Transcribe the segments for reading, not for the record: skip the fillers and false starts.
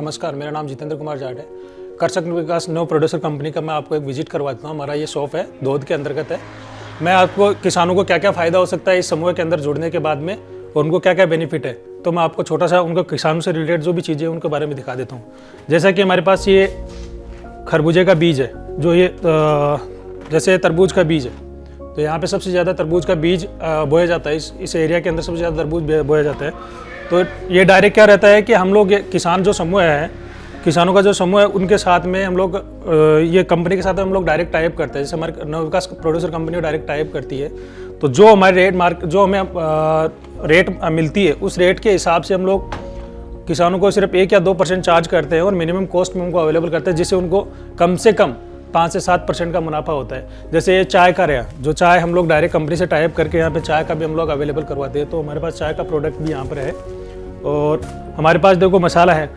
नमस्कार, मेरा नाम जितेंद्र कुमार जाट है। कर्षक विकास नव प्रोड्यूसर कंपनी का मैं आपको एक विजिट करवाता हूँ। हमारा ये शॉप है, धोद के अंतर्गत है। मैं आपको किसानों को क्या क्या फ़ायदा हो सकता है इस समूह के अंदर जुड़ने के बाद में और उनको क्या क्या बेनिफिट है, तो मैं आपको छोटा सा उनको किसानों से रिलेटेड जो भी चीज़ें उनके बारे में दिखा देता हूँ। जैसा कि हमारे पास ये खरबूजे का बीज है, जो ये जैसे तरबूज का बीज है, तो यहाँ पे सबसे ज़्यादा तरबूज का बीज बोया जाता है। इस एरिया के अंदर सबसे ज़्यादा तरबूज बोया जाता है। तो ये डायरेक्ट क्या रहता है कि हम लोग किसान जो समूह है, किसानों का जो समूह है, उनके साथ में हम लोग ये कंपनी के साथ हम लोग डायरेक्ट टाइप करते हैं। जैसे हमारे Navvikas producer company direct type करती है, तो जो हमारे जो हमें रेट मिलती है, उस रेट के हिसाब से हम लोग किसानों को सिर्फ 1 या 2% चार्ज करते हैं और मिनिमम कॉस्ट में उनको अवेलेबल करते हैं, जिससे उनको कम से कम 5 से 7% का मुनाफा होता है। जैसे ये चाय का रहा, जो चाय हम लोग डायरेक्ट कंपनी से टाइप करके यहाँ पे चाय का भी हम लोग अवेलेबल करवाते हैं। तो हमारे पास चाय का प्रोडक्ट भी यहाँ पर है। और हमारे पास देखो मसाला है,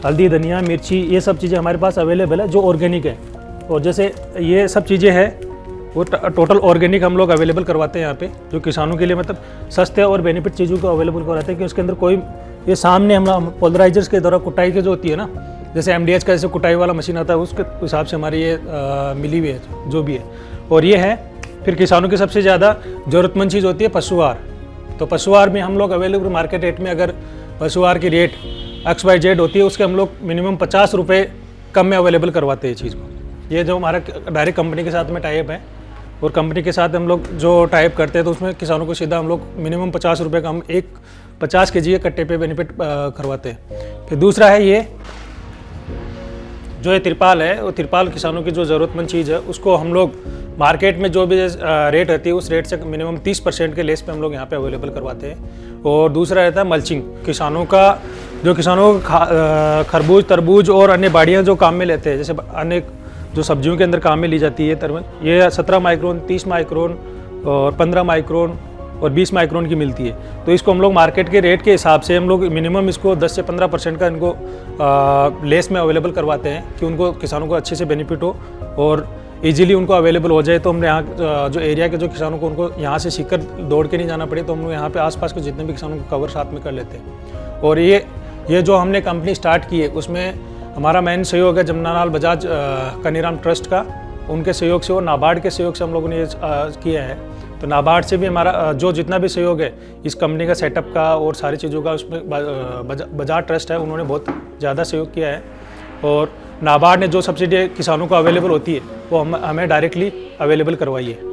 हल्दी, धनिया, मिर्ची, ये सब चीज़ें हमारे पास अवेलेबल है जो ऑर्गेनिक है। और जैसे ये सब चीज़ें हैं वो टोटल ऑर्गेनिक हम लोग अवेलेबल करवाते हैं यहाँ पे, जो किसानों के लिए मतलब सस्ते और बेनिफिट चीज़ों को अवेलेबल करवाते हैं कि उसके अंदर कोई ये सामने हम पोलराइजर्स के द्वारा कुटाई की जो होती है ना, जैसे MDH का जैसे कुटाई वाला मशीन आता है, उसके हिसाब से हमारी ये मिली हुई है जो भी है। और ये है फिर किसानों की सबसे ज़्यादा ज़रूरतमंद चीज़ होती है पशु आहार। तो पशु आहार में हम लोग अवेलेबल मार्केट रेट में, अगर पशु आहार की रेट XYZ होती है, उसके हम लोग मिनिमम 50 रुपये कम में अवेलेबल करवाते हैं चीज़ को। ये जो हमारा डायरेक्ट कंपनी के साथ में टाइप है, और कंपनी के साथ हम लोग जो टाइप करते हैं, तो उसमें किसानों को सीधा हम लोग मिनिमम 50 रुपये का हम 50 kg के कट्टे पे बेनिफिट करवाते हैं। फिर दूसरा है ये जो ये तिरपाल है, वो तिरपाल किसानों की जो ज़रूरतमंद चीज़ है, उसको हम लोग मार्केट में जो भी रेट रहती है, उस रेट से मिनिमम 30% के लेस पे हम लोग यहाँ पे अवेलेबल करवाते हैं। और दूसरा रहता है मल्चिंग। किसानों को खरबूज, तरबूज और अन्य बाड़ियाँ जो काम में लेते हैं, जैसे अन्य जो सब्जियों के अंदर काम में ली जाती है तरबूज, ये 17 माइक्रोन, 30 माइक्रोन और 15 माइक्रोन और 20 माइक्रोन की मिलती है। तो इसको हम लोग मार्केट के रेट के हिसाब से हम लोग मिनिमम इसको 10 से 15% का इनको लेस में अवेलेबल करवाते हैं, कि उनको किसानों को अच्छे से बेनिफिट हो और इजीली उनको अवेलेबल हो जाए। तो हमने यहाँ जो एरिया के जो किसानों को, उनको यहाँ से सीकर दौड़ के नहीं जाना पड़े, तो हम लोग यहाँ पे आसपास के जितने भी किसानों को कवर साथ में कर लेते हैं। और ये जो हमने कंपनी स्टार्ट की है, उसमें हमारा मेन सहयोग है जमुनालाल बजाज कनीराम ट्रस्ट का, उनके सहयोग से और नाबार्ड के सहयोग से हम लोगों ने ये किया है। तो नाबार्ड से भी हमारा जो जितना भी सहयोग है इस कंपनी का सेटअप का और सारी चीज़ों का, उसमें बजाज ट्रस्ट है, उन्होंने बहुत ज़्यादा सहयोग किया है। और नाबार्ड ने जो सब्सिडी किसानों को अवेलेबल होती है, वो हमें डायरेक्टली अवेलेबल करवाई है।